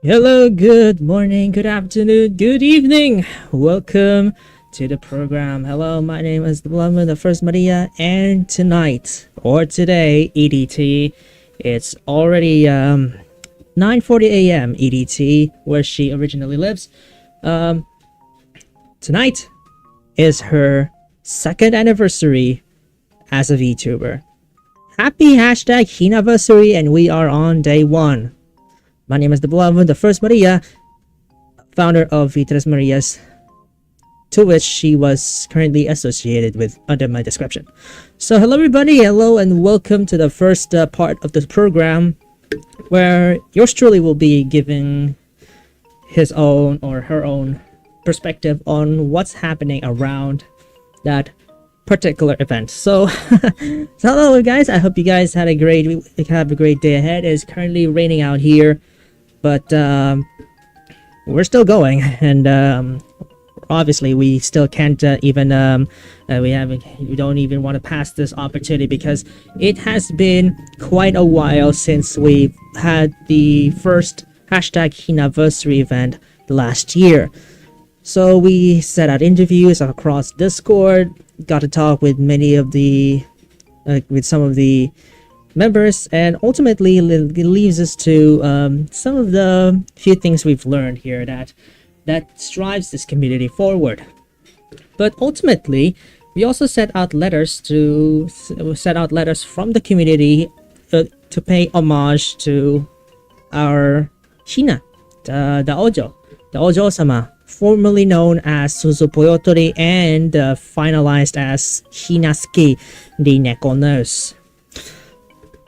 Hello, good morning, good afternoon, good evening. Welcome to the program. Hello, my name is the beloved the First Maria, and tonight or today EDT, it's already 9:40 a.m. EDT, where she originally lives. Tonight is her second anniversary as a VTuber. Happy hashtag Hinaversary, and we are on day one. My name is the beloved, the First Maria, founder of VTresMarias, to which she was currently associated with under my description. So hello everybody, hello and welcome to the first part of the program, where yours truly will be giving his own or her own perspective on what's happening around that particular event. So hello guys, I hope you guys have a great day ahead. It's currently raining out here, but we're still going, and obviously we still can't we don't even want to pass this opportunity, because it has been quite a while since we've had the first hashtag Hinaversary event last year. So we set out interviews across Discord, got to talk with many of the with some of the members, and ultimately it leads us to some of the few things we've learned here that drives this community forward. But ultimately, we also set out letters from the community to pay homage to our Hina, the Ojo-sama, formerly known as Suzupoyotori and finalized as Hinasuki, the Neko Nurse.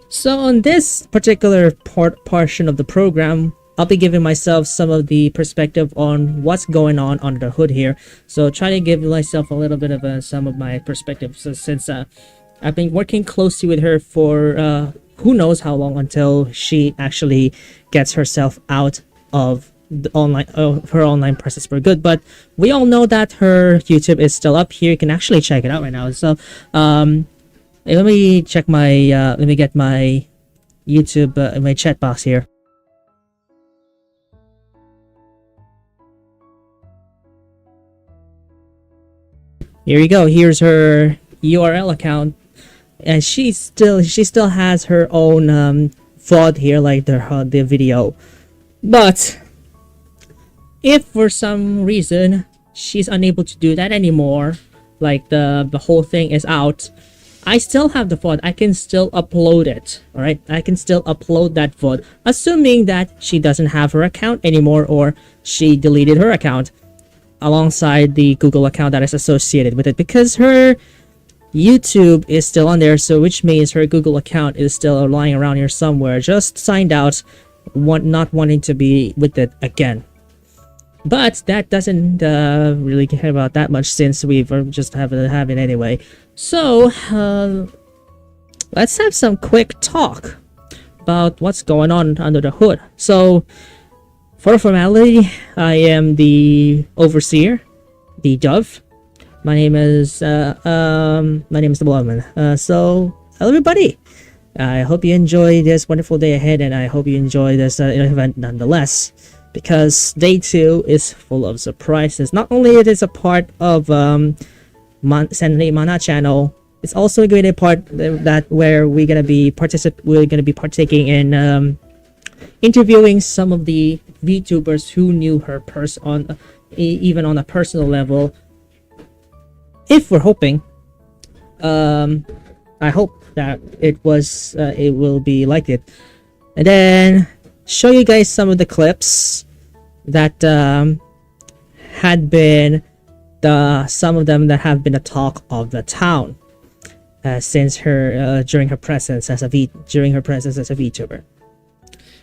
So on this particular portion of the program, I'll be giving myself some of the perspective on what's going on under the hood here. So try to give myself a little bit of some of my perspective. So since I've been working closely with her for who knows how long, until she actually gets herself out of the her online presence for good. But we all know that her YouTube is still up here. You can actually check it out right now. So let me check my let me get my YouTube my chat box here. Here you go. Here's her URL account, and she still has her own VOD here, like the video. But if for some reason she's unable to do that anymore, like the whole thing is out, I still have the VOD. I can still upload it. Alright, I can still upload that VOD, assuming that she doesn't have her account anymore, or she deleted her account alongside the Google account that is associated with it, because her YouTube is still on there, so which means her Google account is still lying around here somewhere, just signed out, not wanting to be with it again. But that doesn't really care about that much, since we've just have it anyway. So let's have some quick talk about what's going on under the hood. So for formality, I am the overseer, the dove. My name is the beloved. So hello everybody. I hope you enjoy this wonderful day ahead, and I hope you enjoy this event nonetheless, because day 2 is full of surprises. Not only it is a part of Senri Mana channel, it's also going to be a part that where we're gonna be partaking in interviewing some of the VTubers who knew her even on a personal level. If we're hoping, I hope that it will be like it, and then show you guys some of the clips that had been some of them that have been a talk of the town since during her presence as a VTuber.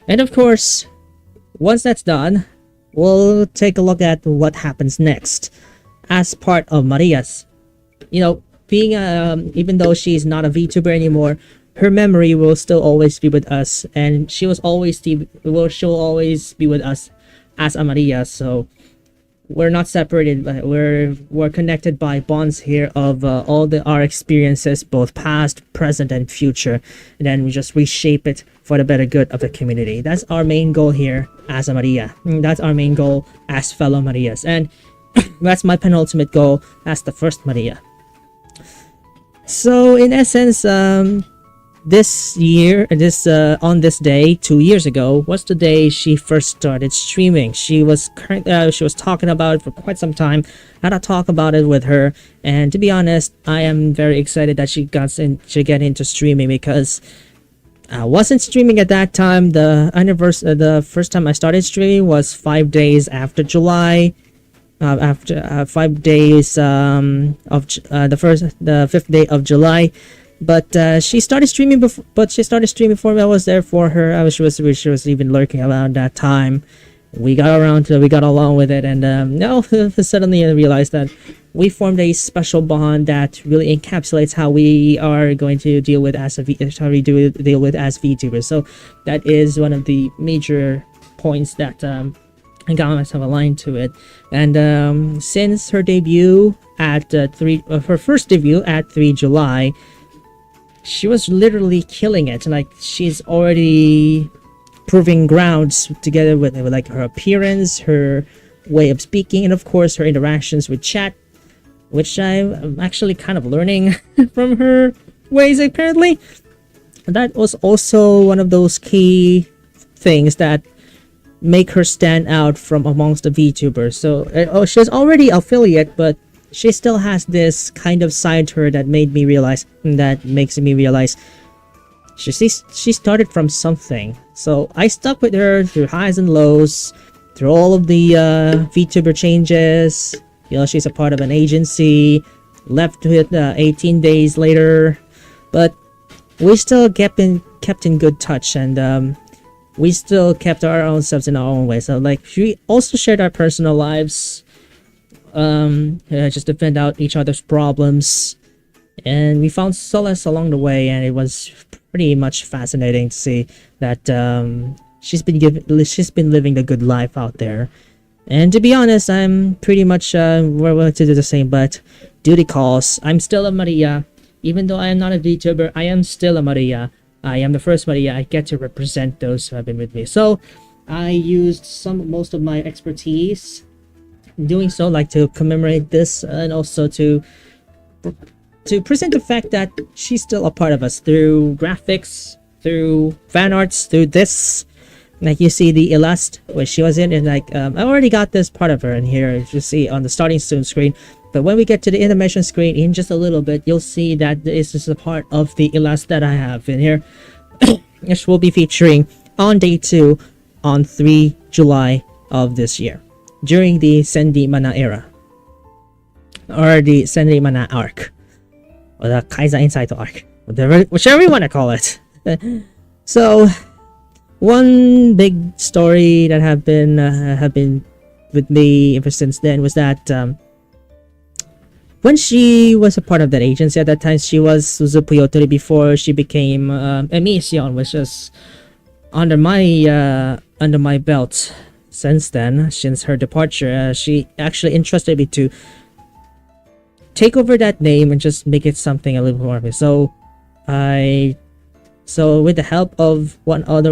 And of course, once that's done, we'll take a look at what happens next as part of Marias. You know, being even though she's not a VTuber anymore, her memory will still always be with us, and she'll always be with us as a Maria. So we're not separated, but we're connected by bonds here of all our experiences, both past, present, and future, and then we just reshape it for the better good of the community. That's our main goal here as a Maria. That's our main goal as fellow Marias, and that's my penultimate goal as the first Maria. So in essence, this year, on this day 2 years ago was the day she first started streaming. She was talking about it for quite some time. I had a talk about it with her, and to be honest, I am very excited that she get into streaming, because I wasn't streaming at that time. The first time I started streaming was 5 days after July. After 5 days of the 5th day of July. But she started streaming before. But she started streaming before me. I was there for her. She was even lurking around that time. We got along with it, and now suddenly I realized that we formed a special bond that really encapsulates how we are going to deal with as VTubers. So that is one of the major points that I got myself aligned to it. And since her debut at her first debut at 3 July, she was literally killing it. Like, she's already proving grounds together with like her appearance, her way of speaking, and of course her interactions with chat, which I'm actually kind of learning from her ways apparently. That was also one of those key things that make her stand out from amongst the VTubers. So she's already affiliate, but she still has this kind of side to her that makes me realize she started from something. So I stuck with her through highs and lows, through all of the VTuber changes. She's a part of an agency, left with 18 days later, but we still kept in good touch, and we still kept our own selves in our own way. So like, we also shared our personal lives, just to vent out each other's problems, and we found solace along the way. And it was pretty much fascinating to see that she's been living the good life out there. And to be honest, I'm pretty much we're willing to do the same, but duty calls. I'm still a Maria. Even though I am not a VTuber, I am still a Maria. I am the first Maria. I get to represent those who have been with me. So I used most of my expertise in doing so, like to commemorate this, and also to present the fact that she's still a part of us through graphics, through fan arts, through this. Like, you see the illust where she was in, and like I already got this part of her in here, as you see on the starting soon screen. But when we get to the animation screen in just a little bit, you'll see that this is a part of the illust that I have in here, which will be featuring on day 2 on 3 July of this year, during the Sendi Mana era, or the Sendi Mana arc, or the Kaiser Insight arc, whichever you want to call it. So one big story that have been with me ever since then was that when she was a part of that agency at that time, she was Suzupu Yotori before she became Emission, which is under my belt. Since then, since her departure, she actually entrusted me to take over that name and just make it something a little more of it. So with the help of one of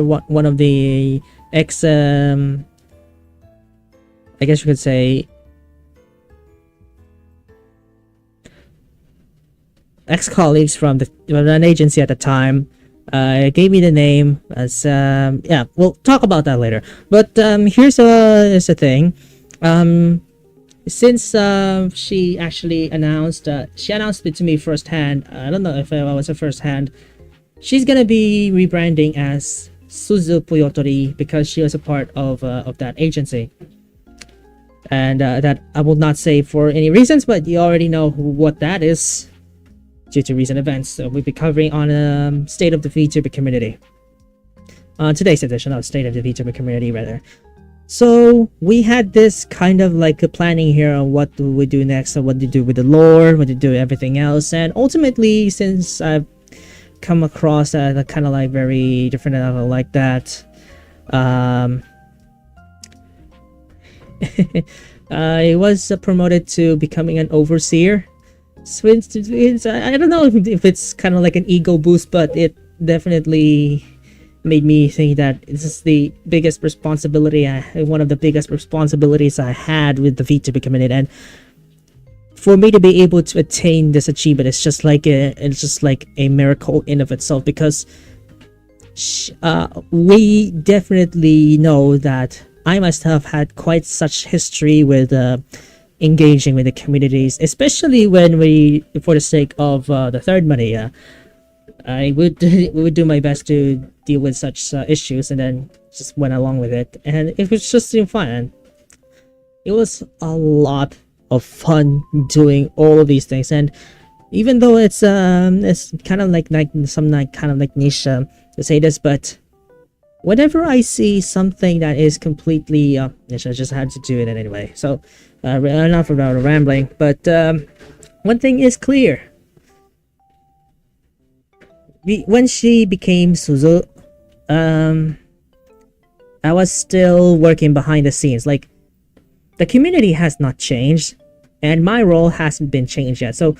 the I guess you could say ex-colleagues from an agency at the time, gave me the name as yeah, we'll talk about that later. But here's the thing. Since she actually announced it to me firsthand. I don't know if I was a firsthand. She's gonna be rebranding as Suzupu Yotori because she was a part of that agency. And that I will not say for any reasons, but you already know what that is due to recent events. So we'll be covering on State of the VTuber Community. Today's edition of State of the VTuber Community, rather. So we had this kind of like a planning here on what do we do next, and what to do with the lore, what to do with everything else. And ultimately, since I've come across a kind of like very different level like that, I was promoted to becoming an overseer. So I don't know if it's kind of like an ego boost, but it definitely made me think that this is the biggest responsibility, one of the biggest responsibilities I had with the VTuber community. And for me to be able to attain this achievement, it's just like a miracle in of itself, because we definitely know that I must have had quite such history with engaging with the communities, especially when for the sake of the third Maria, I would do my best to deal with such issues, and then just went along with it, and it was just fun. And it was a lot of fun doing all of these things, and even though it's kind of like some like kind of like niche to say this, but whenever I see something that is completely niche, I just had to do it anyway. So enough about rambling, but one thing is clear. When she became Suzu, I was still working behind the scenes. Like, the community has not changed, and my role hasn't been changed yet. So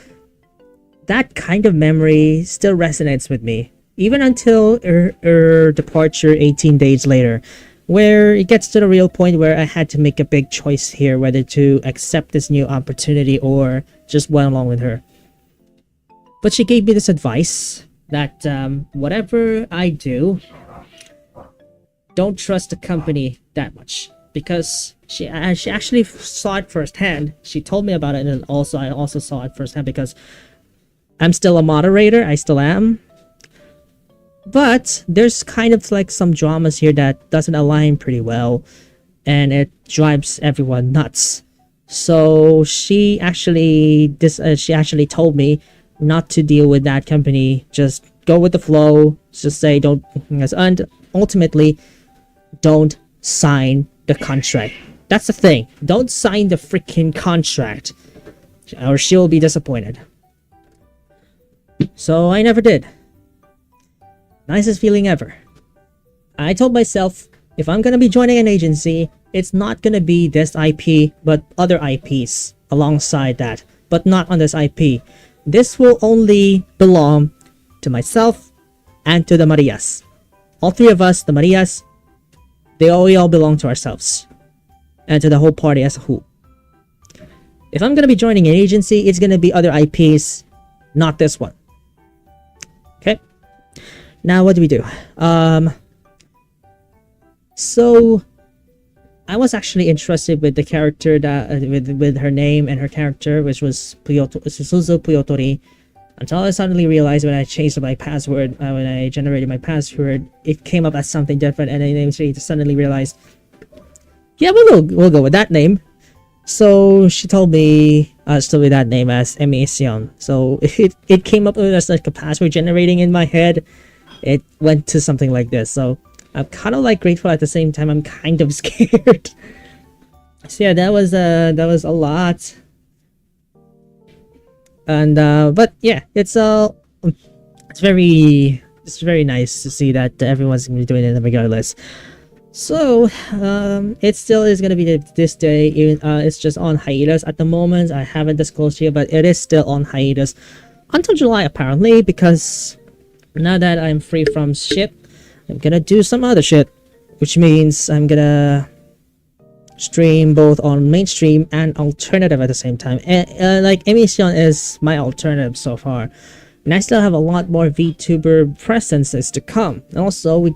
that kind of memory still resonates with me, even until her departure 18 days later, where it gets to the real point where I had to make a big choice here, whether to accept this new opportunity or just went along with her. But she gave me this advice that whatever I do, don't trust the company that much, because she actually saw it firsthand. She told me about it, and I also saw it firsthand, because I'm still a moderator. I still am, but there's kind of like some dramas here that doesn't align pretty well, and it drives everyone nuts. So she actually told me not to deal with that company. Just go with the flow. Just say don't, and ultimately don't sign the contract. That's the thing. Don't sign the freaking contract, or she'll be disappointed. So I never did. Nicest feeling ever. I told myself, if I'm gonna be joining an agency, it's not gonna be this IP, but other IPs alongside that, but not on this IP. This will only belong to myself and to the Marias. All three of us, the Marias, we all belong to ourselves and to the whole party as a whole. If I'm gonna be joining an agency, it's gonna be other IPs, not this one. Okay. Now what do we do? So I was actually interested with the character that with her name and her character, which was Suzu Puyotori, until I suddenly realized when I changed my password, when I generated my password, it came up as something different, and I suddenly realized, yeah, we'll go with that name. So she told me still with that name as Emi. So it came up as like a password generating in my head. It went to something like this. So I'm kind of like grateful, at the same time I'm kind of scared. So yeah, that was a lot. And but yeah, it's very nice to see that everyone's gonna be doing it regardless. So it still is gonna be this day. Even it's just on hiatus at the moment. I haven't disclosed yet, but it is still on hiatus until July apparently, because now that I'm free from shit, I'm gonna do some other shit, which means I'm gonna stream both on mainstream and alternative at the same time. And like Emission is my alternative so far, and I still have a lot more VTuber presences to come. And also we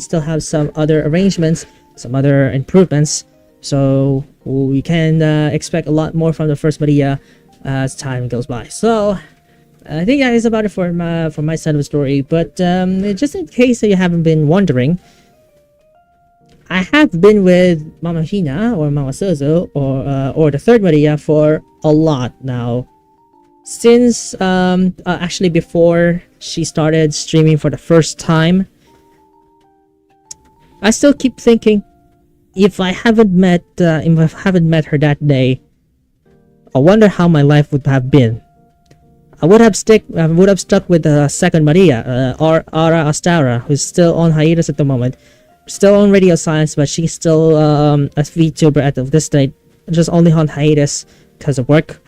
still have some other arrangements, some other improvements, so we can expect a lot more from the first Maria as time goes by. So I think that is about it for my side of the story. But just in case you haven't been wondering, I have been with Mama Hina or Mama Suzu or the third Maria for a lot now. Since actually before she started streaming for the first time. I still keep thinking, if I haven't met her that day, I wonder how my life would have been. I would have stuck with the second Maria, Ara Astara, who's still on hiatus at the moment, still on Radio Science, but she's still a VTuber at this just only on hiatus because of work.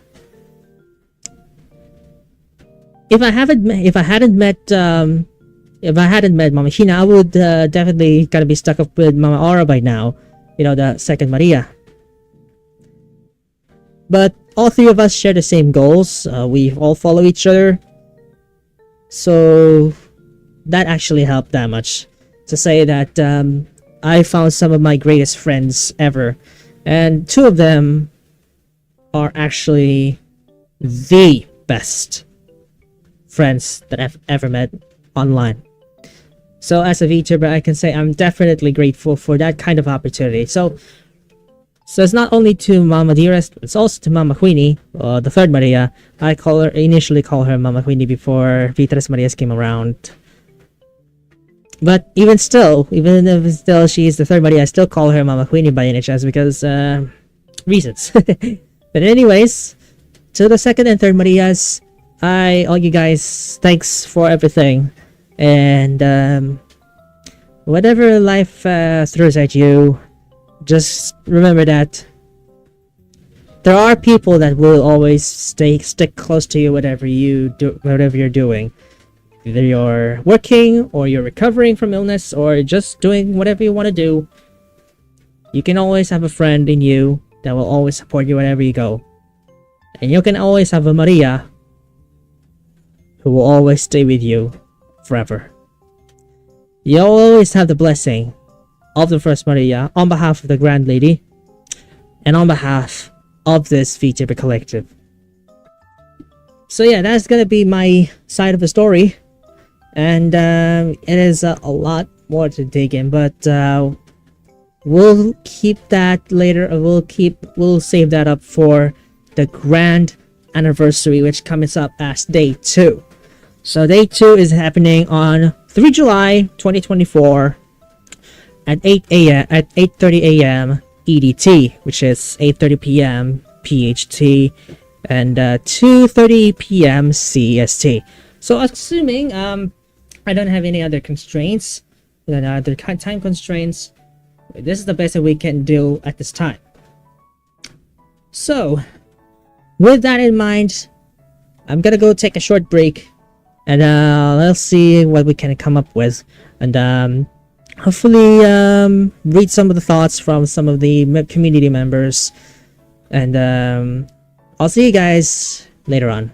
If I hadn't met Mama Hina, I would definitely gonna be stuck up with Mama Aura by now. You know, the second Maria. But all three of us share the same goals. We all follow each other. So that actually helped that much. To say that I found some of my greatest friends ever. And two of them are actually the best friends that I've ever met online. So as a VTuber, I can say I'm definitely grateful for that kind of opportunity. So it's not only to Mama Dearest, it's also to Mama Queenie, the third Maria. I initially call her Mama Queenie before VTresMarias came around. But even if still she is the third Maria, I still call her Mama Queenie by any chance because reasons. But anyways, to the second and third Marias, all you guys, thanks for everything. And whatever life throws at you, just remember that there are people that will always stick close to you whatever you're doing. Either you're working, or you're recovering from illness, or just doing whatever you want to do. You can always have a friend in you that will always support you wherever you go. And you can always have a Maria who will always stay with you forever. You'll always have the blessing of the first Maria on behalf of the Grand Lady and on behalf of this VTuber collective. So yeah, that's gonna be my side of the story. And it is a lot more to dig in, but we'll keep that later. We'll save that up for the grand anniversary, which comes up as day 2. So day 2 is happening on 3 July 2024 at 8:30 a.m. EDT, which is 8:30 p.m. PHT and 2:30 p.m. CST. So assuming I don't have any other constraints, other time constraints, this is the best that we can do at this time. So with that in mind, I'm gonna go take a short break, and let's see what we can come up with, and hopefully read some of the thoughts from some of the community members, and I'll see you guys later on.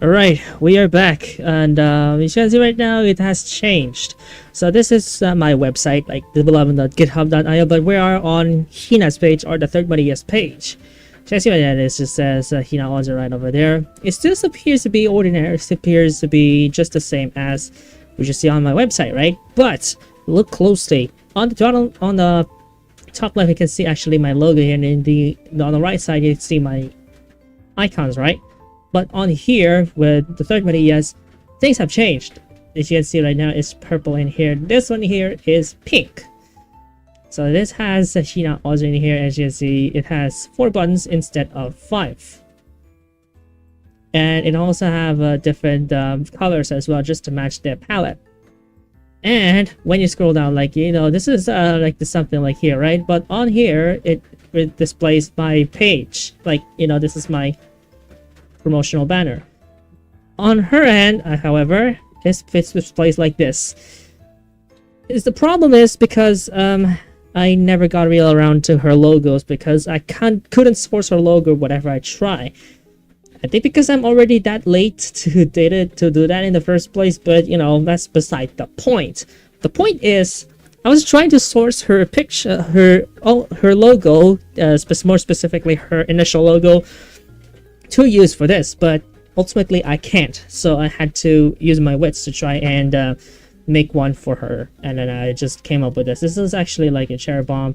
Alright, we are back, and as you can see right now, it has changed. So this is my website, like the11.github.io, but we are on Hina's page, or the third Maria's page. So you see what that is, it says Hina also right over there. It still appears to be ordinary, it appears to be just the same as we just see on my website, right? But look closely. On the top left, you can see actually my logo here, and on the right side, you can see my icons, right? But on here, with the third Marias, things have changed. As you can see right now, it's purple in here. This one here is pink. So this has Hina also in here. As you can see, it has 4 buttons instead of 5. And it also have different colors as well, just to match their palette. And when you scroll down, like, you know, this is like something like here, right? But on here, it displays my page. Like, you know, this is my promotional banner. On her end, however, it displays like this. The problem is because I never got real around to her logos because I couldn't source her logo whatever I try. I think because I'm already that late to do that in the first place, but you know, that's beside the point. The point is, I was trying to source her picture, her logo, more specifically her initial logo, to use for this, but ultimately I can't, so I had to use my wits to try and make one for her, and then I just came up with this. This is actually like a cherry bomb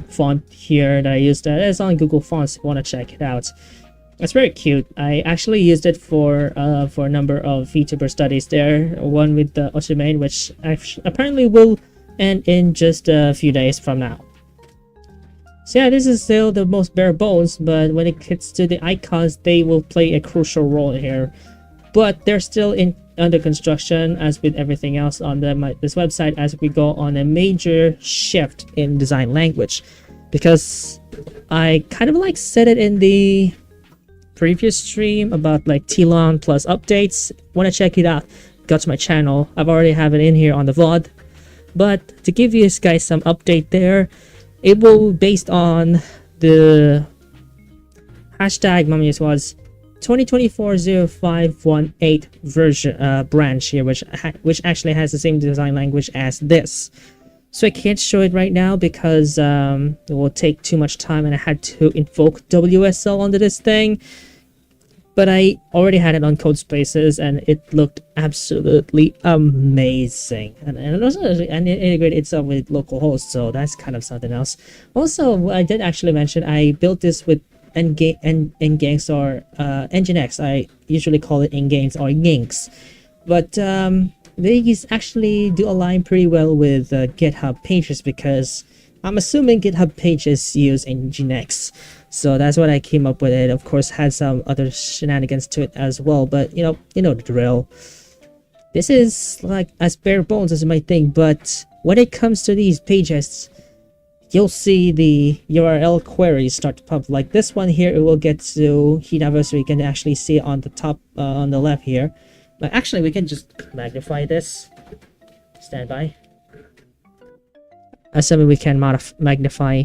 font here that I used. It's on Google Fonts if you want to check it out. It's very cute. I actually used it for a number of VTuber studies there, one with the Oshimane, which apparently will end in just a few days from now. So yeah, this is still the most bare bones, but when it gets to the icons, they will play a crucial role here. But they're still under construction, as with everything else on this website, as we go on a major shift in design language. Because I kind of like said it in the previous stream about like T-Long plus updates. Want to check it out, go to my channel. I've already have it in here on the VOD. But to give you guys some update there, it will based on the hashtag Mamias was 2024-0518 version branch here, which actually has the same design language as this. So I can't show it right now because it will take too much time, and I had to invoke WSL onto this thing. But I already had it on Codespaces, and it looked absolutely amazing. And it also it integrated itself with localhost, so that's kind of something else. Also, I did actually mention I built this with Nginx or Nginx. I usually call it Nginx or Nginx. But these actually do align pretty well with GitHub pages, because I'm assuming GitHub pages use Nginx. So that's what I came up with. It of course had some other shenanigans to it as well, but you know the drill. This is like as bare bones as my thing, but when it comes to these pages, you'll see the URL queries start to pop. Like this one here, it will get to Hinaverse, so you can actually see it on the top on the left here. But actually we can just magnify this. Stand by. Assuming we can magnify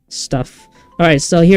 stuff. Alright, so here